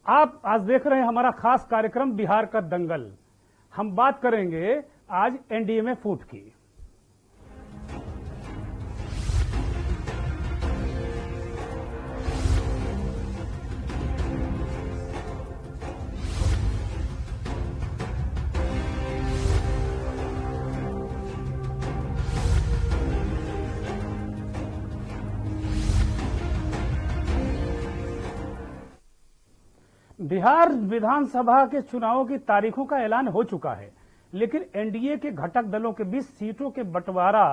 आप आज देख रहे हैं हमारा खास कार्यक्रम बिहार का दंगल। हम बात करेंगे आज एनडीए में फूट की। बिहार विधानसभा के चुनावों की तारीखों का ऐलान हो चुका है, लेकिन एनडीए के घटक दलों के बीच सीटों के बंटवारा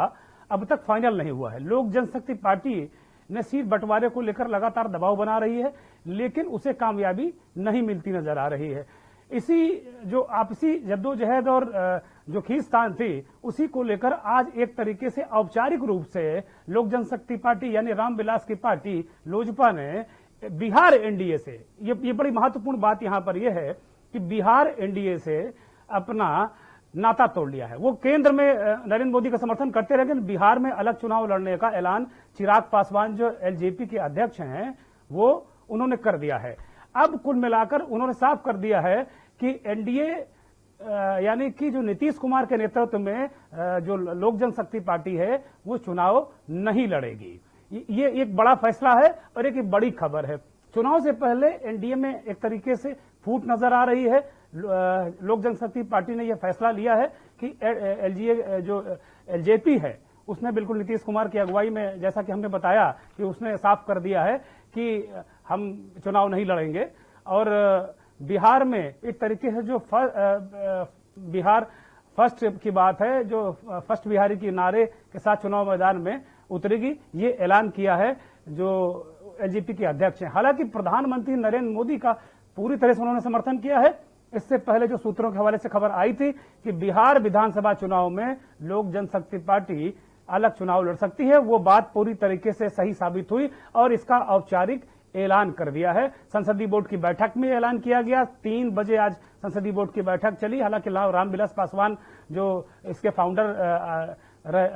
अब तक फाइनल नहीं हुआ है। लोक जनशक्ति पार्टी ने सीट बंटवारे को लेकर लगातार दबाव बना रही है, लेकिन उसे कामयाबी नहीं मिलती नजर आ रही है। इसी जो आपसी जद्दोजहद और जो खींचतान थी, उसी को लेकर आज एक तरीके से औपचारिक रूप से लोक जनशक्ति पार्टी यानी रामविलास की पार्टी लोजपा ने बिहार एनडीए से, ये बड़ी महत्वपूर्ण बात यहां पर यह है कि बिहार एनडीए से अपना नाता तोड़ लिया है। वो केंद्र में नरेंद्र मोदी का समर्थन करते रहे, लेकिन बिहार में अलग चुनाव लड़ने का ऐलान चिराग पासवान जो एलजेपी के अध्यक्ष हैं वो उन्होंने कर दिया है। अब कुल मिलाकर उन्होंने साफ कर दिया है कि एनडीए यानी कि जो नीतीश कुमार के नेतृत्व में जो लोक जनशक्ति पार्टी है वो चुनाव नहीं लड़ेगी। ये एक बड़ा फैसला है और एक बड़ी खबर है। चुनाव से पहले एनडीए में एक तरीके से फूट नजर आ रही है। लोक जनशक्ति पार्टी ने यह फैसला लिया है कि एलजेपी है उसने बिल्कुल नीतीश कुमार की अगुवाई में, जैसा कि हमने बताया कि उसने साफ कर दिया है कि हम चुनाव नहीं लड़ेंगे। और बिहार में एक तरीके से जो बिहार फर्स्ट की बात है, जो फर्स्ट बिहारी की नारे के साथ चुनाव मैदान में उतरेगी, ये ऐलान किया है जो एलजेपी के अध्यक्ष हैं। हालांकि प्रधानमंत्री नरेंद्र मोदी का पूरी तरह से उन्होंने समर्थन किया है। इससे पहले जो सूत्रों के हवाले से खबर आई थी कि बिहार विधानसभा चुनाव में लोक जनशक्ति पार्टी अलग चुनाव लड़ सकती है, वो बात पूरी तरीके से सही साबित हुई और इसका औपचारिक ऐलान कर दिया है। संसदीय बोर्ड की बैठक में ऐलान किया गया। 3 बजे आज संसदीय बोर्ड की बैठक चली। हालांकि रामविलास पासवान जो इसके फाउंडर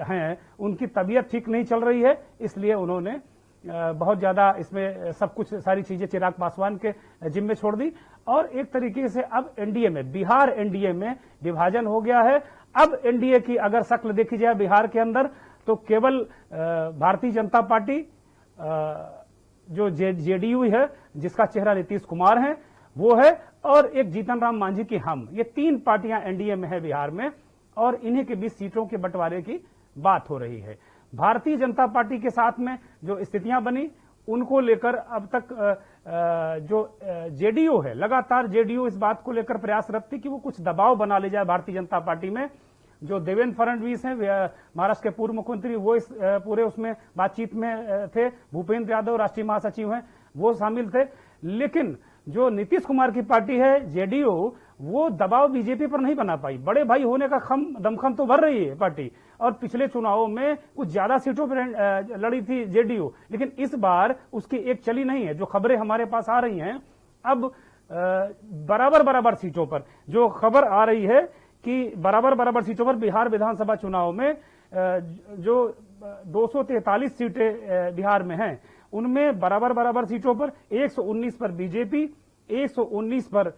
हैं, उनकी तबीयत ठीक नहीं चल रही है, इसलिए उन्होंने बहुत ज्यादा इसमें सब कुछ सारी चीजें चिराग पासवान के जिम्मे छोड़ दी। और एक तरीके से अब एनडीए में, बिहार एनडीए में विभाजन हो गया है। अब एनडीए की अगर शक्ल देखी जाए बिहार के अंदर तो केवल भारतीय जनता पार्टी, जो जेडीयू है जिसका चेहरा नीतीश कुमार है वो है, और एक जीतन राम मांझी की हम, ये 3 पार्टियां एनडीए में है बिहार में, और इन्हीं के बीच सीटों के बंटवारे की बात हो रही है। भारतीय जनता पार्टी के साथ में जो स्थितियां बनी उनको लेकर अब तक जो जेडीयू है, लगातार जेडीयू इस बात को लेकर प्रयासरत थी कि वो कुछ दबाव बना ले जाए भारतीय जनता पार्टी में। जो देवेंद्र फडणवीस हैं महाराष्ट्र के पूर्व मुख्यमंत्री, वो इस पूरे उसमें बातचीत में थे। भूपेंद्र यादव राष्ट्रीय महासचिव हैं, वो शामिल थे। लेकिन जो नीतीश कुमार की पार्टी है जेडीयू, वो दबाव बीजेपी पर नहीं बना पाई। बड़े भाई होने का दमखम तो भर रही है पार्टी, और पिछले चुनावों में कुछ ज्यादा सीटों पर लड़ी थी जेडीयू, लेकिन इस बार उसकी एक चली नहीं है। जो खबरें हमारे पास आ रही हैं अब बराबर सीटों पर जो खबर आ रही है कि बराबर सीटों पर बिहार विधानसभा चुनाव में जो 243 सीटें बिहार में हैं, उनमें बराबर सीटों पर 119 पर बीजेपी, 119 पर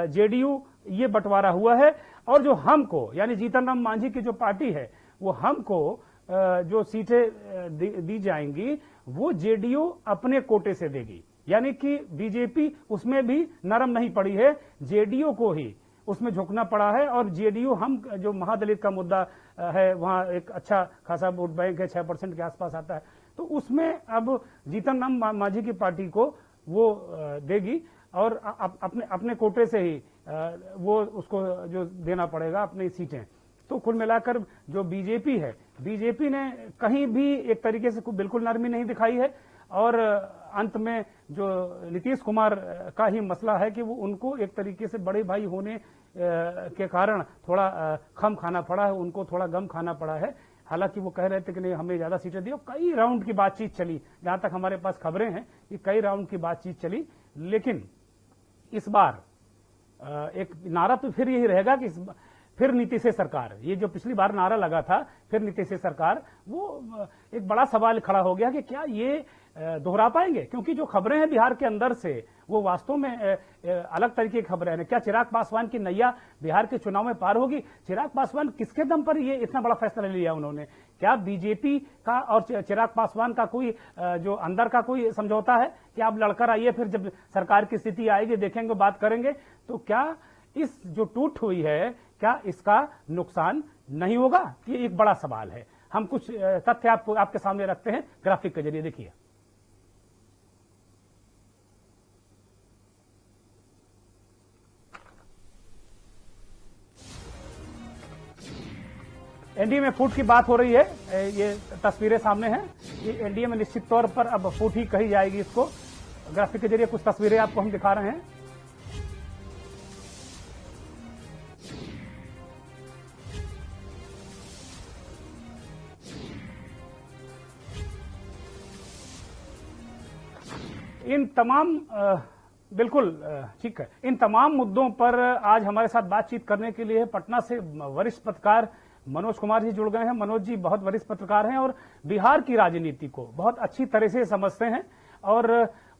जेडीयू, ये बंटवारा हुआ है। और जो हमको यानी जीतन राम मांझी की जो पार्टी है, वो हमको जो सीटें दी जाएंगी वो जेडीयू अपने कोटे से देगी। यानी कि बीजेपी उसमें भी नरम नहीं पड़ी है, जेडीयू को ही उसमें झुकना पड़ा है। और जेडीयू हम जो महादलित का मुद्दा है, वहां एक अच्छा खासा वोट बैंक है, 6% के आसपास आता है, तो उसमें अब जीतन राम मांझी की पार्टी को वो देगी और अपने कोटे से ही वो उसको जो देना पड़ेगा अपनी सीटें। तो कुल मिलाकर जो बीजेपी है, बीजेपी ने कहीं भी एक तरीके से बिल्कुल नरमी नहीं दिखाई है। और अंत में जो नीतीश कुमार का ही मसला है कि वो उनको एक तरीके से बड़े भाई होने के कारण थोड़ा खम खाना पड़ा है, उनको थोड़ा गम खाना पड़ा है। हालांकि वो कह रहे थे कि नहीं हमें ज्यादा सीटें दी, कई राउंड की बातचीत चली, जहां तक हमारे पास खबरें हैं कि कई राउंड की बातचीत चली। लेकिन इस बार एक नारा तो फिर यही रहेगा कि फिर नीतीश सरकार, ये जो पिछली बार नारा लगा था फिर नीतीश सरकार, वो एक बड़ा सवाल खड़ा हो गया कि क्या ये दोहरा पाएंगे, क्योंकि जो खबरें हैं बिहार के अंदर से वो वास्तव में अलग तरीके की खबरें हैं। क्या चिराग पासवान की नैया बिहार के चुनाव में पार होगी? चिराग पासवान किसके दम पर ये इतना बड़ा फैसला लिया उन्होंने? क्या बीजेपी का और चिराग पासवान का कोई जो अंदर का कोई समझौता है कि आप लड़कर आइए, फिर जब सरकार की स्थिति आएगी देखेंगे, बात करेंगे? तो क्या इस जो टूट हुई है क्या इसका नुकसान नहीं होगा? ये एक बड़ा सवाल है। हम कुछ तथ्य आपके सामने रखते हैं ग्राफिक के जरिए, देखिए। एनडीए में फूट की बात हो रही है, ये तस्वीरें सामने हैं। ये एनडीए में निश्चित तौर पर अब फूट ही कही जाएगी इसको। ग्राफिक के जरिए कुछ तस्वीरें आपको हम दिखा रहे हैं। इन तमाम बिल्कुल ठीक है, इन तमाम मुद्दों पर आज हमारे साथ बातचीत करने के लिए पटना से वरिष्ठ पत्रकार मनोज कुमार जी जुड़ गए हैं। मनोज जी बहुत वरिष्ठ पत्रकार हैं और बिहार की राजनीति को बहुत अच्छी तरह से समझते हैं और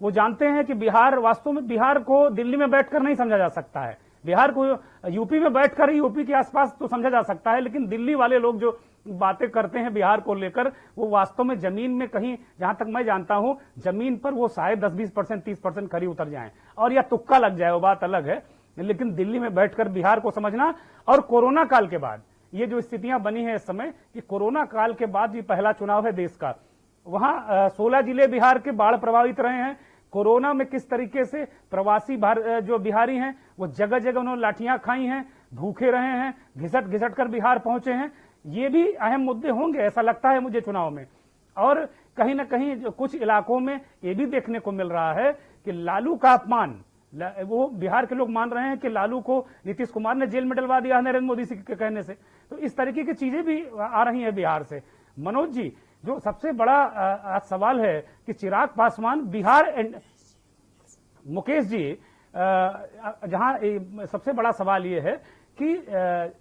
वो जानते हैं कि बिहार, वास्तव में बिहार को दिल्ली में बैठकर नहीं समझा जा सकता है। बिहार को यूपी में बैठकर ही यूपी के आसपास तो समझा जा सकता है, लेकिन दिल्ली वाले लोग जो बातें करते हैं बिहार को लेकर, वो वास्तव में जमीन में कहीं, जहां तक मैं जानता हूं, जमीन पर वो शायद 10-20%, 30% खरी उतर जाएं और या तुक्का लग जाए, वो बात अलग है। लेकिन दिल्ली में बैठकर बिहार को समझना, और कोरोना काल के बाद ये जो स्थितियां बनी है इस समय, कि कोरोना काल के बाद ये पहला चुनाव है देश का। वहां 16 जिले बिहार के बाढ़ प्रभावित रहे हैं। कोरोना में किस तरीके से प्रवासी जो बिहारी हैं वो जगह जगह उन्होंने लाठियां खाई हैं, भूखे रहे हैं, घिसट घिसट कर बिहार पहुंचे हैं। ये भी अहम मुद्दे होंगे ऐसा लगता है मुझे चुनाव में। और कहीं ना कहीं जो कुछ इलाकों में ये भी देखने को मिल रहा है कि लालू का अपमान, वो बिहार के लोग मान रहे हैं कि लालू को नीतीश कुमार ने जेल में डलवा दिया नरेंद्र मोदी के कहने से। तो इस तरीके की चीजें भी आ रही हैं बिहार से। मनोज जी, जो सबसे बड़ा सवाल है कि चिराग पासवान बिहार, मुकेश जी, जहां सबसे बड़ा सवाल ये है कि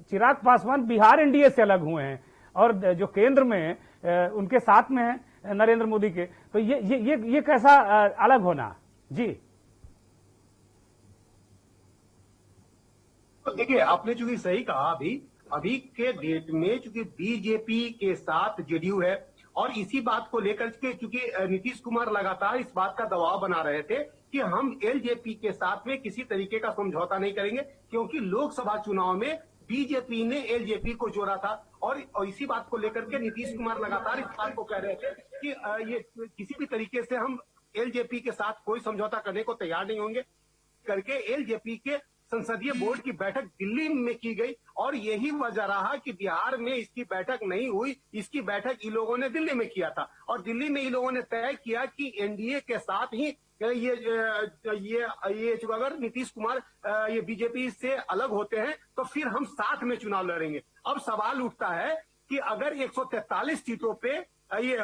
चिराग पासवान बिहार एनडीए से अलग हुए हैं और जो केंद्र में उनके साथ में है नरेंद्र मोदी के, तो ये कैसा अलग होना? जी तो देखिए, आपने चूंकि सही कहा, अभी के डेट में चूंकि बीजेपी के साथ जेडीयू है और इसी बात को लेकर के चूंकि नीतीश कुमार लगातार इस बात का दबाव बना रहे थे कि हम एलजेपी के साथ में किसी तरीके का समझौता नहीं करेंगे, क्योंकि लोकसभा चुनाव में बीजेपी ने एलजेपी को जोड़ा था और इसी बात को लेकर के नीतीश कुमार लगातार इस बात को कह रहे थे कि ये किसी भी तरीके से हम एलजेपी के साथ कोई समझौता करने को तैयार नहीं होंगे करके एलजेपी के संसदीय बोर्ड की बैठक दिल्ली में की गई और यही वजह रहा कि बिहार में इसकी बैठक नहीं हुई। इसकी बैठक इन लोगों ने दिल्ली में किया था और दिल्ली में इन लोगों ने तय किया कि एनडीए के साथ ही ये अगर नीतीश कुमार ये बीजेपी से अलग होते हैं तो फिर हम साथ में चुनाव लड़ेंगे। अब सवाल उठता है कि अगर 143 सीटों पे ये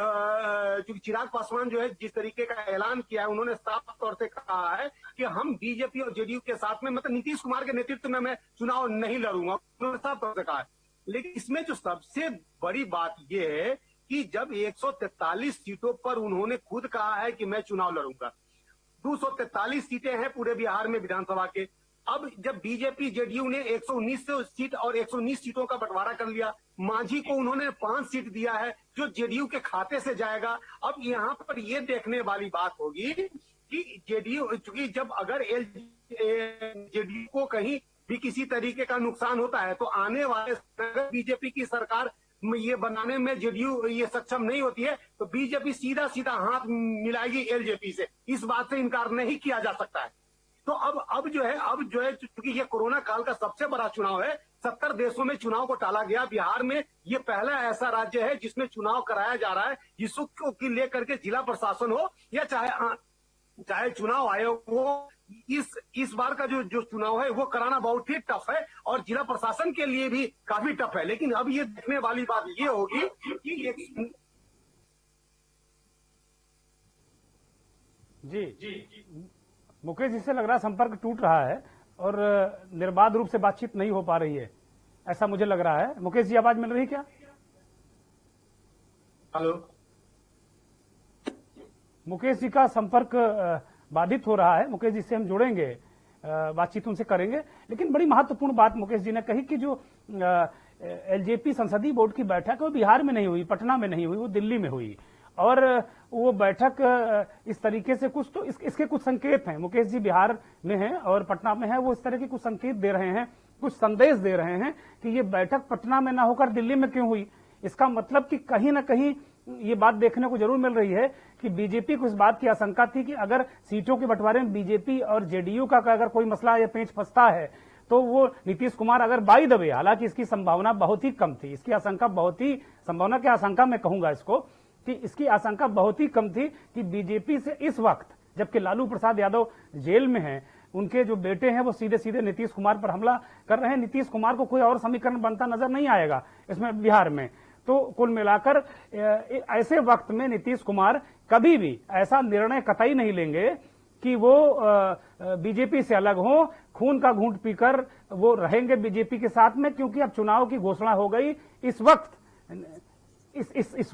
जो चिराग पासवान जो है जिस तरीके का ऐलान किया है, उन्होंने साफ तौर से कहा है कि हम बीजेपी और जेडीयू के साथ में, मतलब नीतीश कुमार के नेतृत्व में मैं चुनाव नहीं लड़ूंगा, उन्होंने साफ तौर से कहा है। लेकिन इसमें जो सबसे बड़ी बात ये है कि जब 143 सीटों पर उन्होंने खुद कहा है कि मैं चुनाव लड़ूंगा, 243 सीटें हैं पूरे बिहार में विधानसभा के। अब जब बीजेपी जेडीयू ने 119 सीट और 119 सीटों का बंटवारा कर लिया, मांझी को उन्होंने 5 सीट दिया है जो जेडीयू के खाते से जाएगा। अब यहाँ पर ये देखने वाली बात होगी कि जेडीयू, चूंकि जब अगर जेडीयू को कहीं भी किसी तरीके का नुकसान होता है तो आने वाले बीजेपी की सरकार ये बनाने में जेडीयू ये सक्षम नहीं होती है तो बीजेपी सीधा सीधा हाथ मिलाएगी एलजेपी से। इस बात से इनकार नहीं किया जा सकता है। तो अब जो है क्योंकि ये कोरोना काल का सबसे बड़ा चुनाव है, 70 देशों में चुनाव को टाला गया, बिहार में ये पहला ऐसा राज्य है जिसमें चुनाव कराया जा रहा है, जिसको लेकर के जिला प्रशासन हो या चाहे चुनाव आयोग हो, इस बार का जो चुनाव है वो कराना बहुत ही टफ है और जिला प्रशासन के लिए भी काफी टफ है। लेकिन अब ये देखने वाली बात ये होगी कि जी मुकेश जी से लग रहा है संपर्क टूट रहा है और निर्बाध रूप से बातचीत नहीं हो पा रही है। ऐसा मुझे लग रहा है। मुकेश जी, आवाज मिल रही क्या? हेलो, मुकेश जी का संपर्क बाधित हो रहा है। मुकेश जी से हम जुड़ेंगे, बातचीत उनसे करेंगे। लेकिन बड़ी महत्वपूर्ण बात मुकेश जी ने कही कि जो एलजेपी संसदीय बोर्ड की बैठक है वो बिहार में नहीं हुई, पटना में नहीं हुई, वो दिल्ली में हुई। और वो बैठक इस तरीके से कुछ तो इसके कुछ संकेत हैं। मुकेश जी बिहार में हैं और पटना में है, वो इस तरह के कुछ संकेत दे रहे हैं, कुछ संदेश दे रहे हैं कि ये बैठक पटना में ना होकर दिल्ली में क्यों हुई। इसका मतलब कि कहीं ना कहीं ये बात देखने को जरूर मिल रही है कि बीजेपी को इस बात की आशंका थी कि अगर सीटों के बंटवारे में बीजेपी और जेडीयू का अगर कोई मसला या पेंच फंसता है तो वो नीतीश कुमार अगर बाई दबे, हालांकि इसकी संभावना बहुत ही कम थी, इसकी आशंका बहुत ही, संभावना की आशंका मैं कहूंगा इसको कि इसकी आशंका बहुत ही कम थी कि बीजेपी से इस वक्त, जबकि लालू प्रसाद यादव जेल में हैं, उनके जो बेटे हैं वो सीधे सीधे नीतीश कुमार पर हमला कर रहे हैं। नीतीश कुमार को कोई और समीकरण बनता नजर नहीं आएगा इसमें बिहार में। तो कुल मिलाकर ऐसे वक्त में नीतीश कुमार कभी भी ऐसा निर्णय कतई नहीं लेंगे कि वो बीजेपी से अलग हो, खून का घूंट पीकर वो रहेंगे बीजेपी के साथ में, क्योंकि अब चुनाव की घोषणा हो गई। इस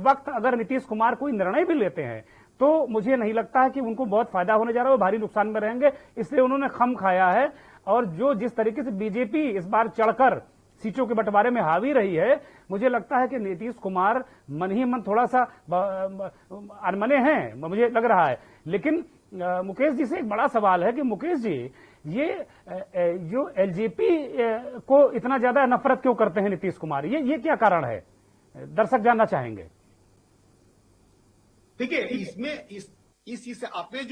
वक्त अगर नीतीश कुमार कोई निर्णय भी लेते हैं तो मुझे नहीं लगता है कि उनको बहुत फायदा होने जा रहा है, वो भारी नुकसान में रहेंगे। इसलिए उन्होंने खम खाया है। और जिस तरीके से बीजेपी इस बार चढ़कर सीटों के बंटवारे में हावी रही है, मुझे लगता है कि नीतीश कुमार मन ही मन थोड़ा सा अनमने हैं, मुझे लग रहा है। लेकिन मुकेश जी से एक बड़ा सवाल है कि मुकेश जी, ये जो एलजेपी को इतना ज्यादा नफरत क्यों करते हैं नीतीश कुमार, ये क्या कारण है, दर्शक जानना चाहेंगे। देखिए, इसमें इस आपने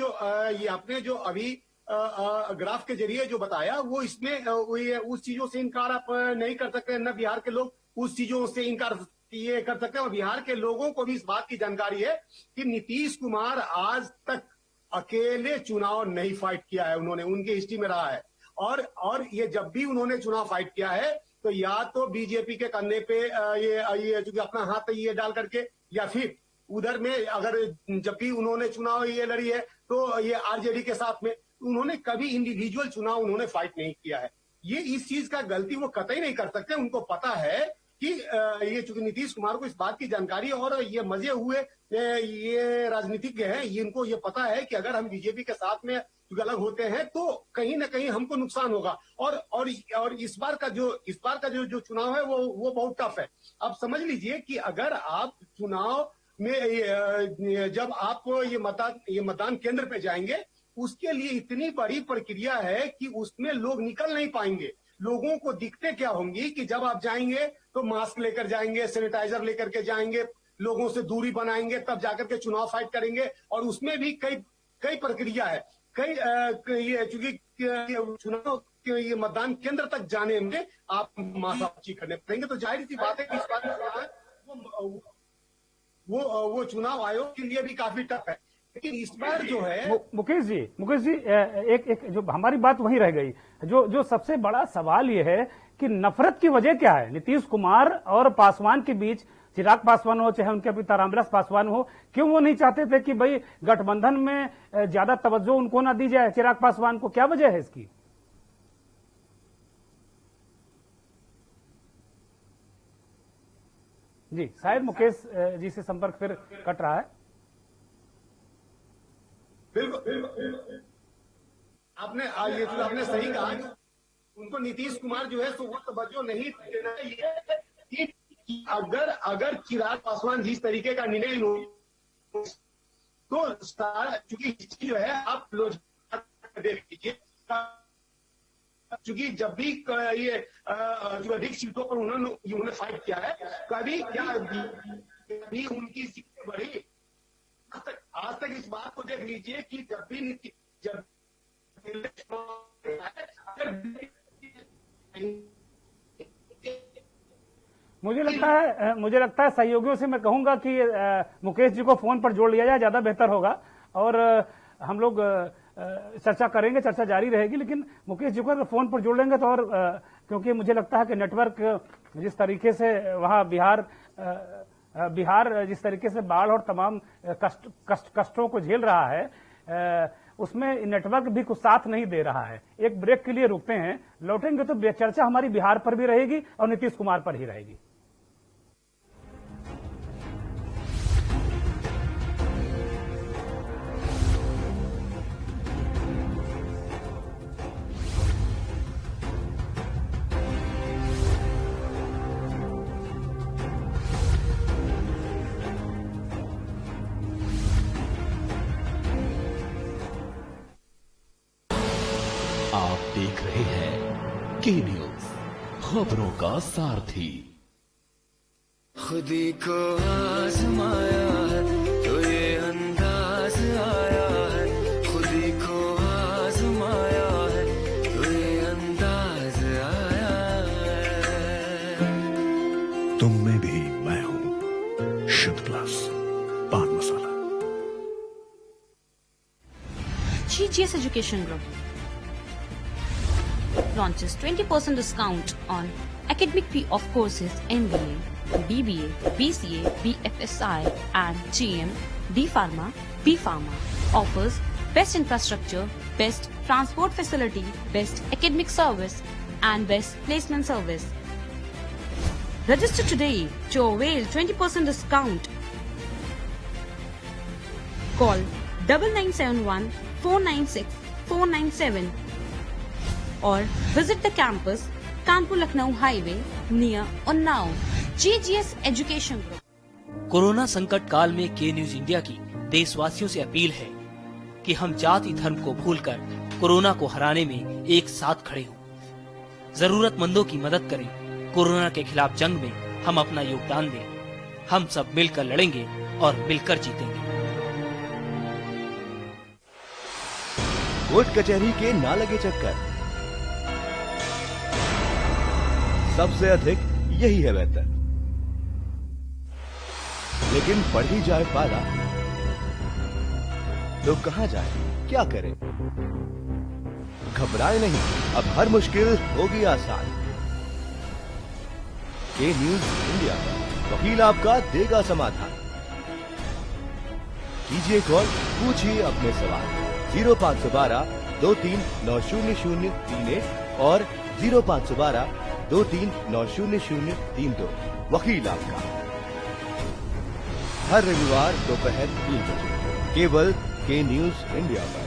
जो अभी ग्राफ के जरिए जो बताया, वो इसमें उस चीजों से इनकार आप नहीं कर सकते। न बिहार के लोग उस चीजों से इनकार ये कर सकते हैं, और बिहार के लोगों को भी इस बात की जानकारी है कि नीतीश कुमार आज तक अकेले चुनाव नहीं फाइट किया है। उन्होंने, उनके हिस्ट्री में रहा है। और ये जब भी उन्होंने चुनाव फाइट किया है तो या तो बीजेपी के कंधे पे ये जो अपना हाथ ये डाल करके, या फिर उधर में अगर जब भी उन्होंने चुनाव ये लड़ी है तो ये आरजेडी के साथ में, उन्होंने कभी इंडिविजुअल चुनाव उन्होंने फाइट नहीं किया है। ये इस चीज का गलती वो कतई नहीं कर सकते। उनको पता है कि ये चूंकि नीतीश कुमार को इस बात की जानकारी, और ये मजे हुए ये राजनीतिज्ञ हैं, इनको ये पता है कि अगर हम बीजेपी के साथ में अलग होते हैं तो कहीं ना कहीं हमको नुकसान होगा। और इस बार का जो चुनाव है वो बहुत टफ है। अब समझ लीजिए कि अगर आप चुनाव में जब आप ये मतदान केंद्र पे जाएंगे, उसके लिए इतनी बड़ी प्रक्रिया है कि उसमें लोग निकल नहीं पाएंगे। लोगों को दिक्कतें क्या होंगी कि जब आप जाएंगे तो मास्क लेकर जाएंगे, सैनिटाइजर लेकर के जाएंगे, लोगों से दूरी बनाएंगे, तब जाकर के चुनाव फाइट करेंगे। और उसमें भी कई प्रक्रिया है, चूंकि चुनाव ये मतदान केंद्र तक जाने में आप माथापच्ची करने पड़ेंगे। तो जाहिर सी बात है कि इस बार वो चुनाव आयोग के लिए भी काफी टफ है। लेकिन इस बार जो है मुकेश जी एक जो हमारी बात वहीं रह गई, जो सबसे बड़ा सवाल ये है कि नफरत की वजह क्या है नीतीश कुमार और पासवान के बीच। चिराग पासवान हो चाहे उनके पिता रामविलास पासवान हो, क्यों वो नहीं चाहते थे कि भाई गठबंधन में ज्यादा तवज्जो उनको ना दी जाए, चिराग पासवान को? क्या वजह है इसकी? जी, शायद मुकेश जी से संपर्क फिर कट रहा है। बिल्कुल आपने सही कहा। उनको नीतीश कुमार जो है वो तवज्जो नहीं देना चाहिए कि अगर चिराग पासवान जिस तरीके का निर्णय तो चूंकि जो है आप लोग देख लीजिए, चूंकि जब भी ये जो अधिक सीटों पर उन्होंने फाइट किया है, कभी उनकी सीटें बढ़ी। आज तक इस बात को देख लीजिए कि जब भी मुझे लगता है सहयोगियों से मैं कहूंगा कि मुकेश जी को फोन पर जोड़ लिया जाए, ज्यादा बेहतर होगा। और हम लोग चर्चा करेंगे, चर्चा जारी रहेगी, लेकिन मुकेश जी को अगर फोन पर जोड़ लेंगे तो और क्योंकि मुझे लगता है कि नेटवर्क जिस तरीके से वहां बिहार जिस तरीके से बाढ़ और तमाम कष्टों को झेल रहा है, उसमें नेटवर्क भी कुछ साथ नहीं दे रहा है। एक ब्रेक के लिए रुकते हैं, लौटेंगे तो चर्चा हमारी बिहार पर भी रहेगी और नीतीश कुमार पर ही रहेगी। आप देख रहे हैं के न्यूज, खबरों का सारथी। खुदी को आजमाया है तो ये अंदाज आया है, खुदी को आजमाया है तो ये अंदाज आया है। तुम में भी मैं हूं, शुद्ध प्लस पान मसाला। GGS Education Group launches 20% discount on academic fee of courses MBA, BBA, BCA, BFSI and GM, D Pharma, B Pharma. Offers best infrastructure, best transport facility, best academic service and best placement service. Register today to avail 20% discount. Call 9971 496 497 or visit the campus Kanpur Lucknow highway near Unnao. GGS education group. Corona संकट काल में के news India की देशवासियों से appeal है कि हम जाति धर्म को भूलकर कोरोना को हराने में एक साथ खड़े हों, जरूरतमंदों की मदद करें। कोरोना के खिलाफ जंग में हम अपना योगदान दें। हम सब मिलकर लड़ेंगे और मिलकर जीतेंगे। कोर्ट कचहरी के ना लगे चक्कर, सबसे अधिक यही है बेहतर। लेकिन बढ़ ही जाए पाला तो कहां जाए, क्या करें? घबराए नहीं, अब हर मुश्किल होगी आसान। के न्यूज इंडिया वकील आपका देगा समाधान। कीजिए कॉल, पूछिए अपने सवाल 0512 23900031 और 0512 23900032। वकील आपका हर रविवार दोपहर 3 बजे केवल के न्यूज इंडिया पर।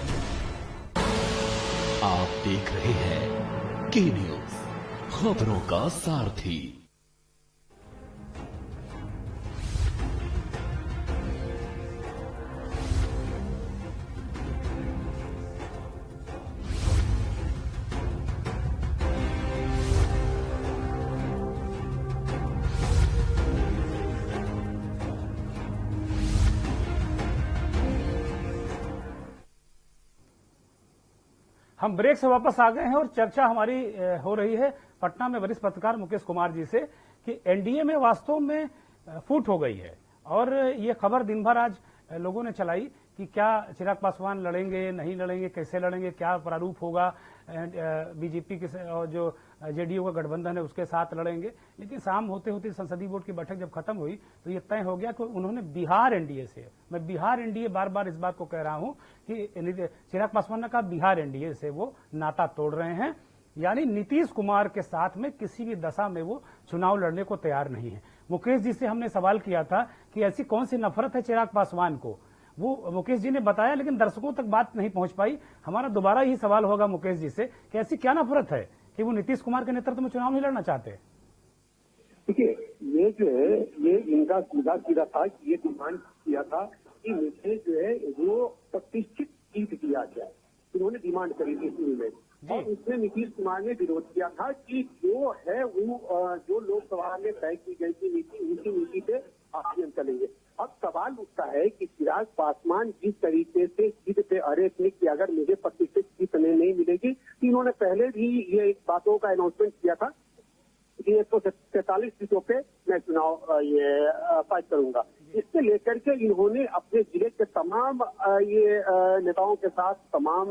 आप देख रहे हैं के न्यूज, खबरों का सारथी। हम ब्रेक से वापस आ गए हैं और चर्चा हमारी हो रही है पटना में वरिष्ठ पत्रकार मुकेश कुमार जी से कि एनडीए में वास्तव में फूट हो गई है। और ये खबर दिन भर आज लोगों ने चलाई कि क्या चिराग पासवान लड़ेंगे, नहीं लड़ेंगे, कैसे लड़ेंगे, क्या प्रारूप होगा, बीजेपी के और जो जेडीयू का गठबंधन है उसके साथ लड़ेंगे। लेकिन शाम होते होते संसदीय बोर्ड की बैठक जब खत्म हुई तो ये तय हो गया कि उन्होंने बिहार एनडीए से, मैं बिहार एनडीए बार बार इस बात को कह रहा हूं कि चिराग पासवान ने कहा बिहार एनडीए से वो नाता तोड़ रहे हैं, यानी नीतीश कुमार के साथ में किसी भी दशा में वो चुनाव लड़ने को तैयार नहीं है। मुकेश जी से हमने सवाल किया था कि ऐसी कौन सी नफरत है चिराग पासवान को, वो मुकेश जी ने बताया लेकिन दर्शकों तक बात नहीं पहुंच पाई। हमारा दोबारा ही सवाल होगा मुकेश जी से कि ऐसी क्या नफरत है कि वो नीतीश कुमार के नेतृत्व में चुनाव नहीं लड़ना चाहते। देखिए, ये जो है ये इनका सीधा था कि ये डिमांड किया था कि मुझे जो है वो प्रतिष्ठित जीत दिया जाए। उन्होंने डिमांड करी थी शुरू में और उसमें नीतीश कुमार ने विरोध किया था कि जो है वो जो लोकसभा में तय की गई थी नीति, उसी नीति पे आगे हम चलेंगे। अब सवाल उठता है कि चिराग पासवान जिस तरीके से जीत पे अरे थे कि अगर मुझे प्रतिष्ठित जीत नहीं मिलेगी, तो इन्होंने पहले भी ये बातों का अनाउंसमेंट किया था कि 143 सीटों पे मैं चुनाव ये फाइट करूंगा। इससे लेकर के इन्होंने अपने जिले के तमाम ये नेताओं के साथ, तमाम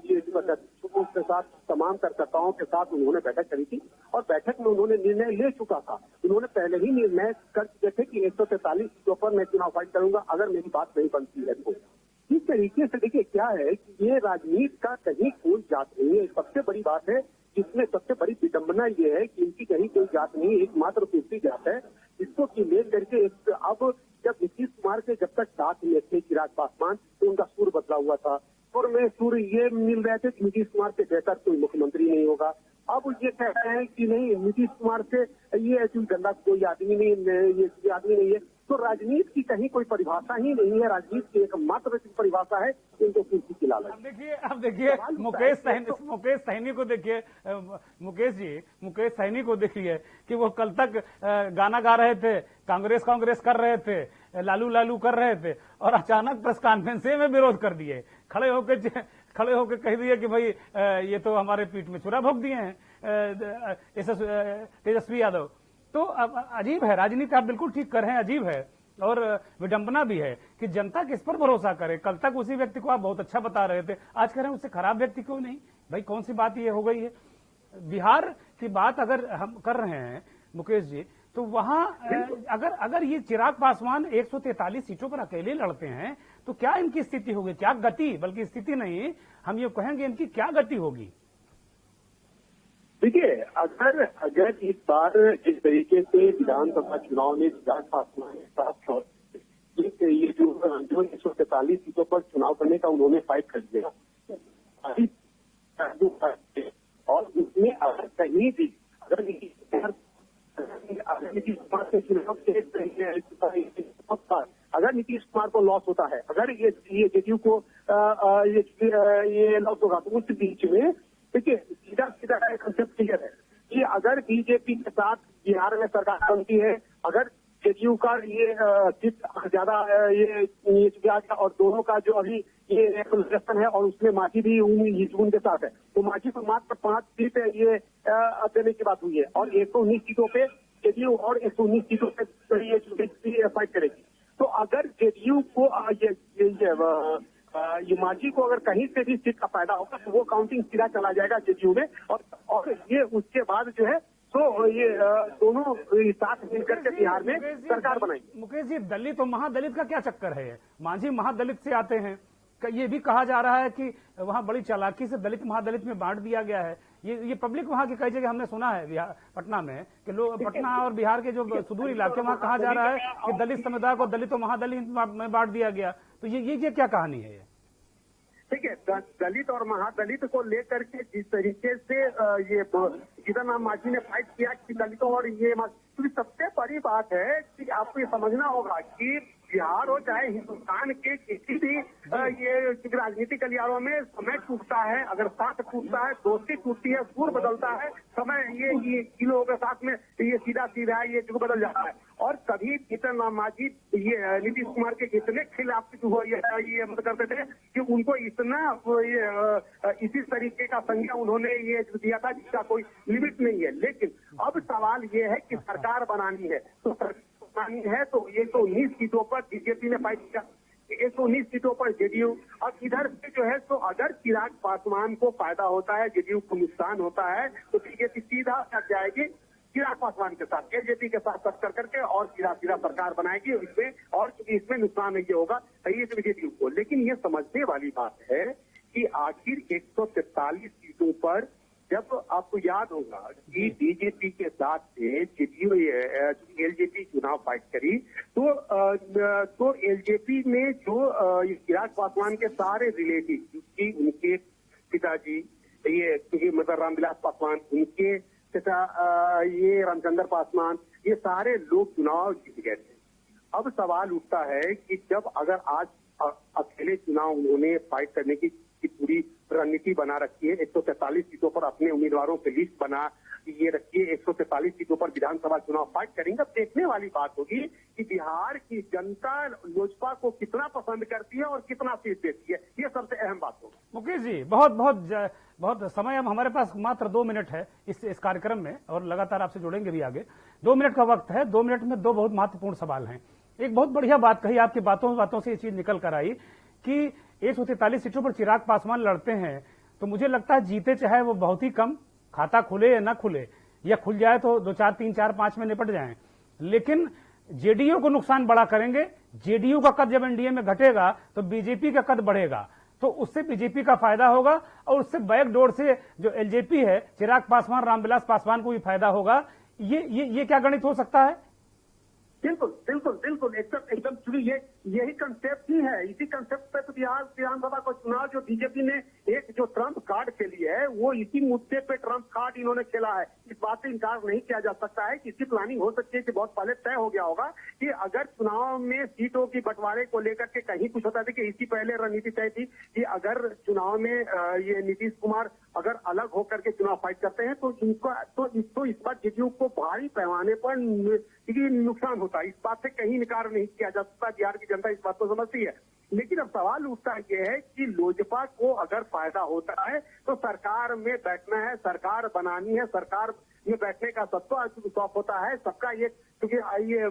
ये के साथ, तमाम कार्यकर्ताओं के साथ उन्होंने बैठक करी थी और बैठक में उन्होंने निर्णय ले चुका था। उन्होंने पहले ही निर्णय कर चुके थे कि 143 सीटों पर मैं चुनाव फाइट करूंगा अगर मेरी बात नहीं बनती है तो। जिस तरीके से देखिए क्या है कि ये राजनीति का कहीं कोई जात नहीं है। सबसे बड़ी बात है, जिसमें सबसे बड़ी विडंबना ये है कि इनकी कहीं कोई जात नहीं, एकमात्र दूसरी जात है, जिसको कि ले करके अब जब नीतीश कुमार के जब तक साथ में थे चिराग पासवान, तो उनका सुर बदला हुआ था और में सुर ये मिल रहे थे कि नीतीश कुमार से बेहतर कोई मुख्यमंत्री नहीं होगा। अब ये कह रहे हैं कि नहीं, नीतीश कुमार से ये गंदा कोई आदमी नहीं, ये आदमी नहीं है। तो राजनीति की कहीं कोई परिभाषा ही नहीं है। राजनीति की एकमात्र परिभाषा है इनको कुर्सी की लालच। अब देखिए मुकेश सहनी को देखिए, मुकेश सहनी को देखिए कि वो कल तक गाना गा रहे थे, कांग्रेस कर रहे थे, लालू कर रहे थे और अचानक प्रेस कॉन्फ्रेंस में विरोध कर दिए, खड़े होकर कह दिए कि भाई ये तो हमारे पीठ में छुरा भोंक दिए हैं तेजस्वी यादव। तो अजीब है, राजनीति आप बिल्कुल ठीक कर रहे हैं, अजीब है और विडंबना भी है कि जनता किस पर भरोसा करे। कल तक उसी व्यक्ति को आप बहुत अच्छा बता रहे थे, आज कह रहे हैं उससे खराब व्यक्ति क्यों नहीं। भाई कौन सी बात ये हो गई है। बिहार की बात अगर हम कर रहे हैं मुकेश जी, तो वहां अगर ये चिराग पासवान 143 सीटों पर अकेले लड़ते हैं तो क्या इनकी स्थिति होगी, क्या गति, बल्कि स्थिति नहीं हम ये कहेंगे इनकी क्या गति होगी। देखिए अगर इस बार जिस तरीके से विधानसभा चुनाव में चिराग पासवान के साथ ये जो 143 सीटों पर चुनाव करने का उन्होंने फाइट कर दिया और उसमें अगर कहीं भी अगर नीतीश कुमार को लॉस होता है, अगर ये जेडीयू को ये लॉस होगा, तो उस बीच में देखिए सीधा कंसेप्ट क्लियर है कि अगर बीजेपी के साथ बिहार में सरकार बनती है, अगर जेडीयू का ये सीट ज्यादा ये गया और दोनों का जो अभी ये इलेक्शन है और उसमें मांझी भी जून के साथ है, तो मांझी को मात्र 5 सीट ये देने की बात हुई है और 119 सीटों पे जेडीयू और 119 सीटों पे ये फाइट करेगी। तो अगर जेडीयू को ये मांझी को अगर कहीं से भी सीट का फायदा होगा तो वो काउंटिंग सीधा चला जाएगा जेडीयू में और ये उसके बाद जो है तो ये दोनों साथ मिलकर के बिहार में सरकार बनाएंगे। मुकेश जी, दलित और महादलित का क्या चक्कर है? मांझी महादलित से आते हैं, ये भी कहा जा रहा है कि वहां बड़ी चालाकी से दलित महादलित में बांट दिया गया है। ये पब्लिक वहां की कई जगह हमने सुना है बिहार पटना में कि लोग पटना और बिहार के जो सुदूर इलाके वहां कहा जा रहा है कि दलित समुदाय को दलित और महादलित में बांट दिया गया। तो ये क्या कहानी है? ठीक है, दलित और महादलित को लेकर के जिस तरीके से ये जीतन मांझी ने फाइट किया कि दलितों और ये तो सबसे बड़ी बात है कि आपको ये समझना होगा कि बिहार हो चाहे हिंदुस्तान के किसी भी ये राजनीतिक गलियारों में समय टूटता है, अगर साथ टूटता है, दोस्ती टूटती है, सुर बदलता है, समय ये इन लोगों के साथ में ये सीधा ये जुग बदल जाता है। और कभी जीतन राम मांझी ये नीतीश कुमार के इतने खिलाफ ये मत करते थे कि उनको इतना इसी तरीके का संज्ञा उन्होंने ये दिया था जिसका कोई लिमिट नहीं है। लेकिन अब सवाल ये है कि सरकार बनानी है, तो तो 119 सीटों पर बीजेपी ने फाइट किया, 119 सीटों पर जेडीयू। अब इधर से जो है तो अगर चिराग पासवान को फायदा होता है, जेडीयू को नुकसान होता है, तो बीजेपी सीधा लग जाएगी चिराग पासवान के साथ, एलजेपी के साथ टक्कर करके और सीधा सरकार बनाएगी इसमें, और इसमें नुकसान नहीं होगा जेडीयू को। लेकिन ये समझने वाली बात है कि आखिर 143 सीटों पर जब आपको याद होगा कि बीजेपी के साथ से जेडीयू एलजेपी चुनाव फाइट करी तो एलजेपी में जो चिराग पासवान के सारे रिलेटिव कि उनके पिताजी ये मतलब रामविलास पासवान, उनके तथा ये रामचंद्र पासवान, ये सारे लोग चुनाव जीत गए थे। अब सवाल उठता है कि जब अगर आज अकेले चुनाव उन्होंने फाइट करने की पूरी रणनीति बना रखी है, 143 सीटों पर अपने उम्मीदवारों की लिस्ट बना ये रखी है, 143 सीटों पर विधानसभा चुनाव फाइट करेंगे। देखने वाली बात होगी कि बिहार की जनता लोजपा को कितना पसंद करती है और कितना सीट देती है, ये सबसे अहम बात होगी। मुकेश जी, बहुत समय अब हमारे पास मात्र 2 मिनट है इस कार्यक्रम में और लगातार आपसे जुड़ेंगे भी आगे। 2 मिनट का वक्त है, 2 मिनट में 2 बहुत महत्वपूर्ण सवाल हैं। एक बहुत बढ़िया बात कही, आपकी बातों से ये चीज निकल कर आई कि 143 सीटों पर चिराग पासवान लड़ते हैं, तो मुझे लगता है जीते चाहे वो बहुत ही कम, खाता खुले या ना खुले, या खुल जाए तो 2, 4, 3, 4, 5 में निपट जाएं, लेकिन जेडीयू को नुकसान बड़ा करेंगे। जेडीयू का कद जब एनडीए में घटेगा तो बीजेपी का कद बढ़ेगा, तो उससे बीजेपी का फायदा होगा और उससे बैकडोर से जो एलजेपी है, चिराग पासवान, रामविलास पासवान को भी फायदा होगा। ये क्या गणित हो सकता है? बिल्कुल बिल्कुल बिल्कुल एकदम चुनी यही कंसेप्ट ही है। इसी कंसेप्ट पे तो बिहार विधानसभा का चुनाव जो बीजेपी ने एक जो ट्रम्प कार्ड खेली है, वो इसी मुद्दे पे ट्रम्प कार्ड इन्होंने खेला है। इस बात से इनकार नहीं किया जा सकता है कि इसकी प्लानिंग हो सकती है कि बहुत पहले तय हो गया होगा कि अगर चुनाव में सीटों की बंटवारे को लेकर के कहीं कुछ होता था कि इसकी पहले रणनीति तय थी कि अगर चुनाव में ये नीतीश कुमार अगर अलग होकर के चुनाव फाइट करते हैं तो इनका तो इस बार जेडीयू को भारी पैमाने पर नुकसान होता है। इस बात से कहीं इनकार नहीं किया जा सकता। बिहार की जनता इस बात को समझती है। लेकिन अब सवाल उठता यह है कि लोजपा को अगर फायदा होता है तो सरकार में बैठना है, सरकार बनानी है, सरकार में बैठने का सबका शौक होता है, सबका ये क्योंकि ये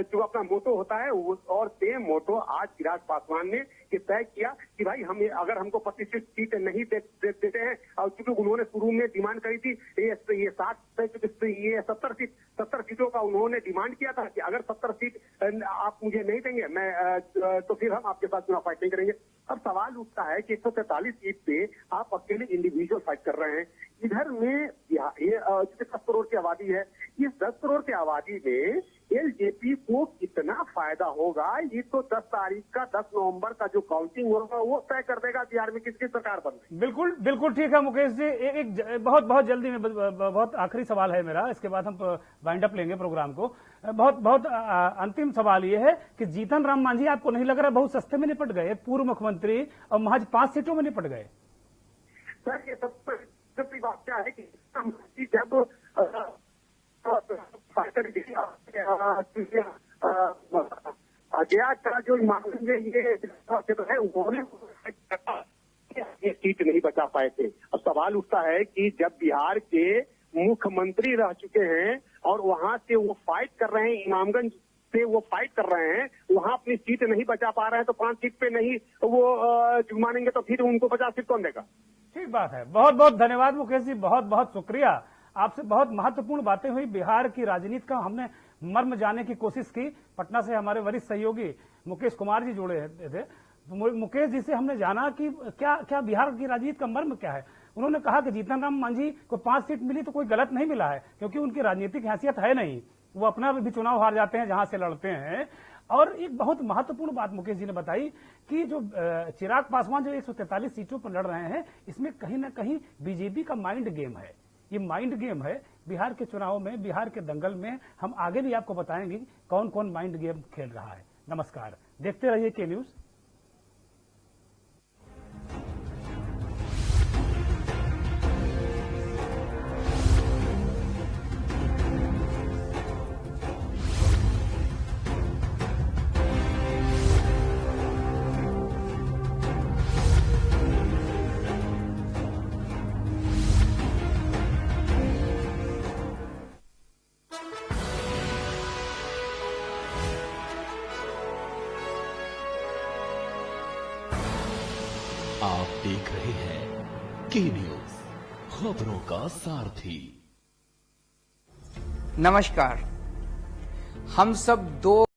जो अपना मोटो होता है और सेम मोटो आज चिराग पासवान ने तय किया कि भाई हम अगर हमको 25 सीट नहीं देते हैं, और चूंकि उन्होंने शुरू में डिमांड करी थी ये 70 सीटों का उन्होंने डिमांड किया था कि अगर 70 सीट आप मुझे नहीं देंगे मैं तो फिर हम आपके साथ चुनाव फाइट नहीं करेंगे। अब सवाल उठता है कि 143 सीट पे आप अकेले इंडिविजुअल फाइट कर रहे हैं। इधर में ये 10 करोड़ की आबादी है, इस 10 करोड़ की आबादी में एलजेपी को कितना फायदा होगा ये तो 10 तारीख का 10 नवंबर का जो काउंटिंग होगा वो तय कर देगा बिहार में किसकी सरकार बन रही। बिल्कुल बिल्कुल ठीक है मुकेश जी। एक बहुत जल्दी में बहुत आखिरी सवाल है मेरा, इसके बाद हम वाइंड अप लेंगे प्रोग्राम को। बहुत अंतिम सवाल ये है कि जीतन राम मांझी आपको नहीं लग रहा बहुत सस्ते में निपट गए, पूर्व मुख्यमंत्री और महज 5 सीटों में निपट गए? सर ये सबसे बात क्या है कि जब गया का जो मामले ये है उन्होंने ये सीट नहीं बचा पाए थे। अब सवाल उठता है कि जब बिहार के मुख्यमंत्री रह चुके हैं और वहां से वो फाइट कर रहे हैं, इमामगंज से वो फाइट कर रहे हैं, वहां अपनी सीट नहीं बचा पा रहे हैं तो 5 सीट पे नहीं वो मानेंगे तो फिर उनको 50 सीट कौन देगा? ठीक बात है। बहुत धन्यवाद मुकेश जी, बहुत शुक्रिया। आपसे बहुत महत्वपूर्ण बातें हुई। बिहार की राजनीति का हमने मर्म जानने की कोशिश की। पटना से हमारे वरिष्ठ सहयोगी मुकेश कुमार जी जुड़े थे। मुकेश जी से हमने जाना कि क्या बिहार की राजनीति का मर्म क्या है। उन्होंने कहा कि जीतन राम मांझी को 5 सीट मिली तो कोई गलत नहीं मिला है, क्योंकि उनकी राजनीतिक हैसियत है नहीं, वो अपना भी चुनाव हार जाते हैं जहां से लड़ते हैं। और एक बहुत महत्वपूर्ण बात मुकेश जी ने बताई कि जो चिराग पासवान जो 143 सीटों पर लड़ रहे हैं, इसमें कहीं ना कहीं बीजेपी का माइंड गेम है। ये माइंड गेम है बिहार के चुनाव में, बिहार के दंगल में। हम आगे भी आपको बताएंगे कौन कौन माइंड गेम खेल रहा है। नमस्कार, देखते रहिए के न्यूज। आप देख रहे हैं के न्यूज, खबरों का सारथी। नमस्कार। हम सब दो